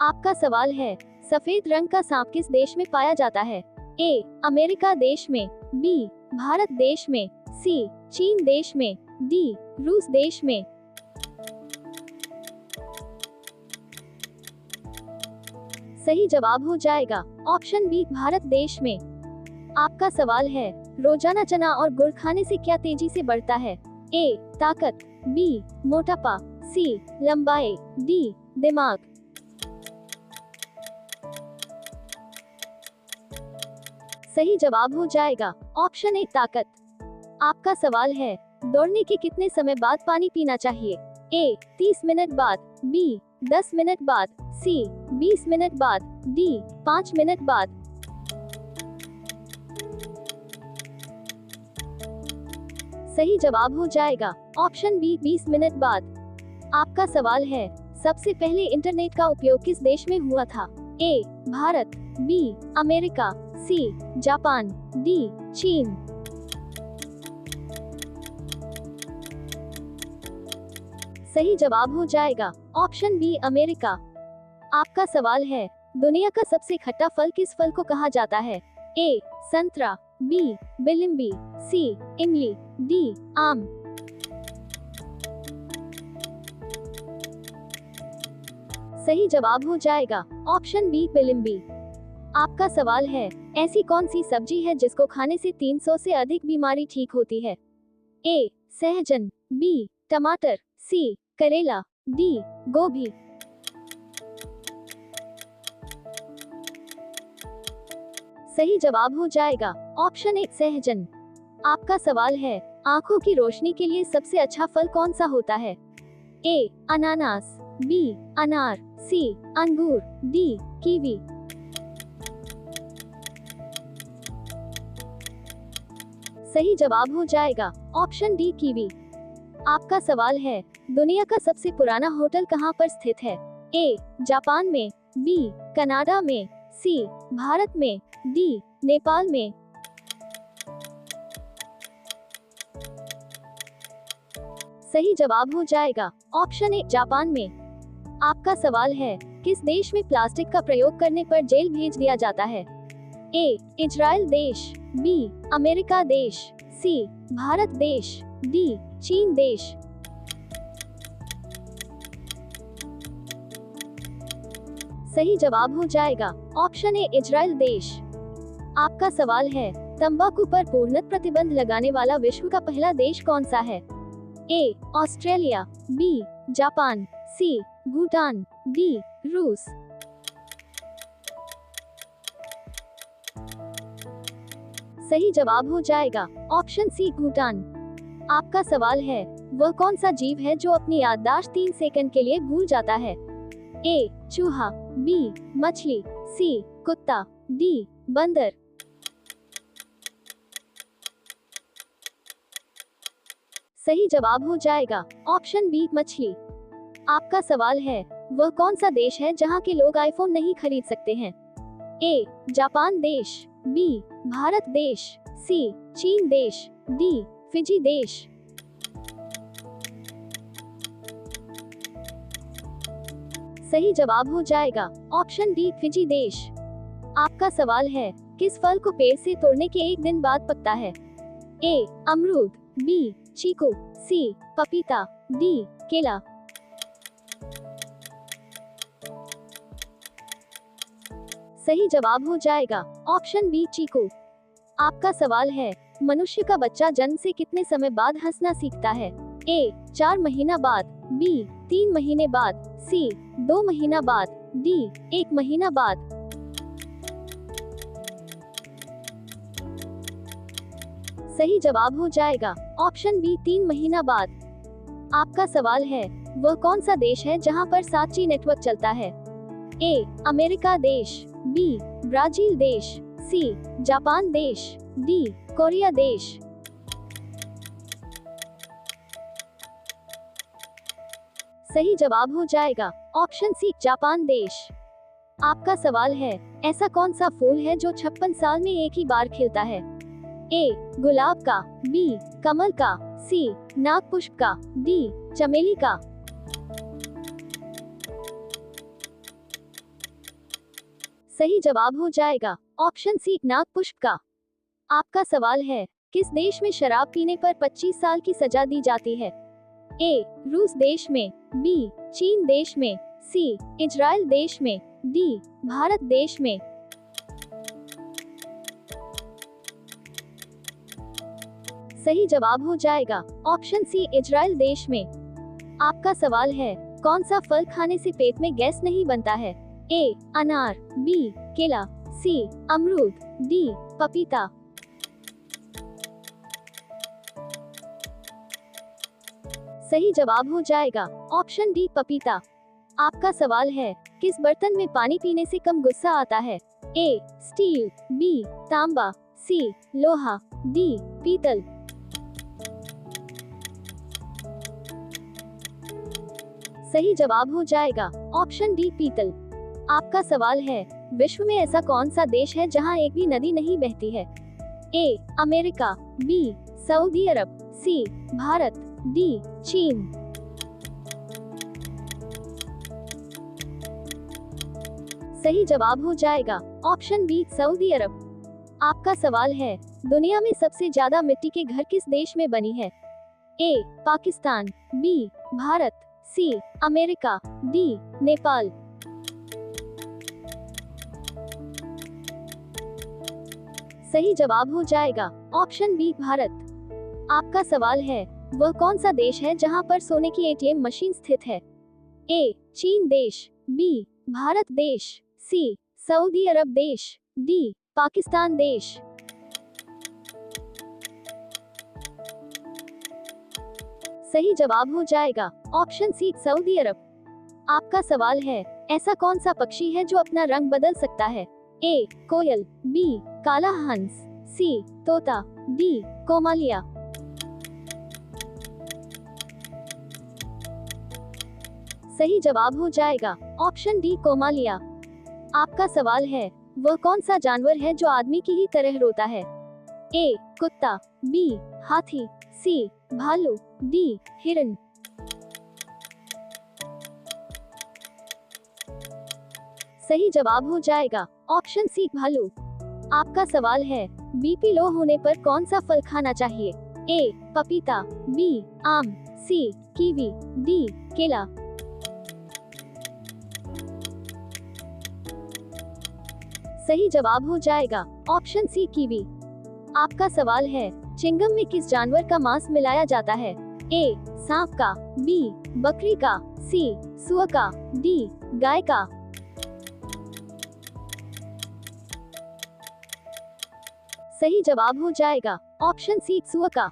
आपका सवाल है, सफेद रंग का सांप किस देश में पाया जाता है? ए. अमेरिका देश में, बी. भारत देश में, सी. चीन देश में, डी. रूस देश में। सही जवाब हो जाएगा ऑप्शन बी, भारत देश में। आपका सवाल है, रोजाना चना और गुड़ खाने से क्या तेजी से बढ़ता है? ए. ताकत, बी. मोटापा, सी. लंबाई, डी. दिमाग। सही जवाब हो जाएगा ऑप्शन ए, ताकत। आपका सवाल है, दौड़ने के कितने समय बाद पानी पीना चाहिए? ए. 30 मिनट बाद, बी. 10 मिनट बाद, सी. 20 मिनट बाद, डी. 5 मिनट बाद। सही जवाब हो जाएगा ऑप्शन बी, 20 मिनट बाद। आपका सवाल है, सबसे पहले इंटरनेट का उपयोग किस देश में हुआ था? A. Bharat, B. America, C. Japan, D. चीन। सही जवाब हो जाएगा ऑप्शन बी, अमेरिका। आपका सवाल है, दुनिया का सबसे खट्टा फल किस फल को कहा जाता है? ए. संतरा, बी. बिलिम्बी, सी. इमली, डी. आम। सही जवाब हो जाएगा ऑप्शन बी, बिलिम्बी। आपका सवाल है, ऐसी कौन सी सब्जी है जिसको खाने से 300 से अधिक बीमारी ठीक होती है? ए. सहजन, बी. टमाटर, सी. करेला, डी. गोभी। सही जवाब हो जाएगा ऑप्शन ए, सहजन। आपका सवाल है, आंखों की रोशनी के लिए सबसे अच्छा फल कौन सा होता है? ए. अनानास, बी. अनार, सी. अंगूर, डी. कीवी। सही जवाब हो जाएगा ऑप्शन डी, कीवी। आपका सवाल है, दुनिया का सबसे पुराना होटल कहां पर स्थित है? ए. जापान में, बी. कनाडा में, सी. भारत में, डी. नेपाल में। सही जवाब हो जाएगा ऑप्शन ए, जापान में। आपका सवाल है, किस देश में प्लास्टिक का प्रयोग करने पर जेल भेज दिया जाता है? ए. इजराइल देश, बी. अमेरिका देश, सी. भारत देश, डी. चीन देश। सही जवाब हो जाएगा ऑप्शन ए, इजराइल देश। आपका सवाल है, तंबाकू पर पूर्णतः प्रतिबंध लगाने वाला विश्व का पहला देश कौन सा है? A. Australia, B. Japan, C. Bhutan, D. रूस। सही जवाब हो जाएगा ऑप्शन सी, भूटान। आपका सवाल है, वह कौन सा जीव है जो अपनी याददाश्त 3 सेकंड के लिए भूल जाता है? ए. चूहा, बी. मछली, सी. कुत्ता, डी. बंदर। सही जवाब हो जाएगा ऑप्शन बी, मछली। आपका सवाल है, वह कौन सा देश है जहां के लोग आईफोन नहीं खरीद सकते हैं? ए. जापान देश, बी. भारत देश, सी. चीन देश, डी. फिजी देश। सही जवाब हो जाएगा ऑप्शन डी, फिजी देश। आपका सवाल है, किस फल को पेड़ से तोड़ने के 1 दिन बाद पकता है? ए. अमरूद, बी. चीकू, सी. पपीता, डी. केला। सही जवाब हो जाएगा ऑप्शन बी, चीकू। आपका सवाल है, मनुष्य का बच्चा जन्म से कितने समय बाद हंसना सीखता है? ए. 4 महीना बाद, बी. 3 महीने बाद, सी. 2 महीना बाद, डी. 1 महीना बाद। सही जवाब हो जाएगा ऑप्शन बी, 3 महीना बाद। आपका सवाल है, वह कौन सा देश है जहां पर 7G नेटवर्क चलता है? ए. अमेरिका देश, बी. ब्राजील देश, सी. जापान देश, डी. कोरिया देश। सही जवाब हो जाएगा ऑप्शन सी, जापान देश। आपका सवाल है, ऐसा कौन सा फूल है जो 56 साल में एक ही बार खिलता है? ए. गुलाब का, बी. कमल का, सी. नागपुष्प का, डी. चमेली का। सही जवाब हो जाएगा ऑप्शन सी नाग पुष्प का। आपका सवाल है, किस देश में शराब पीने पर 25 साल की सजा दी जाती है? ए रूस देश में, बी चीन देश में, सी इजराइल देश में, डी भारत देश में। सही जवाब हो जाएगा ऑप्शन सी इजराइल देश में। आपका सवाल है, कौन सा फल खाने से पेट में गैस नहीं बनता है? ए अनार, बी केला, सी अमरूद, डी पपीता। सही जवाब हो जाएगा ऑप्शन डी पपीता। आपका सवाल है, किस बर्तन में पानी पीने से कम गुस्सा आता है? ए स्टील, बी तांबा, सी लोहा, डी पीतल। सही जवाब हो जाएगा ऑप्शन डी पीतल। आपका सवाल है, विश्व में ऐसा कौन सा देश है जहां एक भी नदी नहीं बहती है? A America, B Saudi Arab, C Bharat, D चीन। सही जवाब हो जाएगा ऑप्शन बी सऊदी अरब। आपका सवाल है, दुनिया में सबसे ज्यादा मिट्टी के घर किस देश में बनी है? A Pakistan, B Bharat, C America, D Nepal. सही जवाब हो जाएगा ऑप्शन बी भारत। आपका सवाल है, वह कौन सा देश है जहां पर सोने की एटीएम मशीन स्थित है? ए चीन देश, बी भारत देश, सी सऊदी अरब देश, डी पाकिस्तान देश। सही जवाब हो जाएगा ऑप्शन सी सऊदी अरब। आपका सवाल है, ऐसा कौन सा पक्षी है जो अपना रंग बदल सकता है? ए कोयल, बी काला हंस, सी तोता, डी कोमालिया। सही जवाब हो जाएगा ऑप्शन डी कोमालिया। आपका सवाल है, वह कौन सा जानवर है जो आदमी की ही तरह रोता है? ए कुत्ता, बी हाथी, सी भालू, डी हिरन। सही जवाब हो जाएगा ऑप्शन सी भालू। आपका सवाल है, बीपी लो होने पर कौन सा फल खाना चाहिए? ए पपीता, बी आम, सी कीवी, डी केला। सही जवाब हो जाएगा ऑप्शन सी कीवी। आपका सवाल है, चिंगम में किस जानवर का मांस मिलाया जाता है? ए सांप का, बी बकरी का, सी सुअर का, डी गाय का। सही जवाब हो जाएगा ऑप्शन सी सुअर का।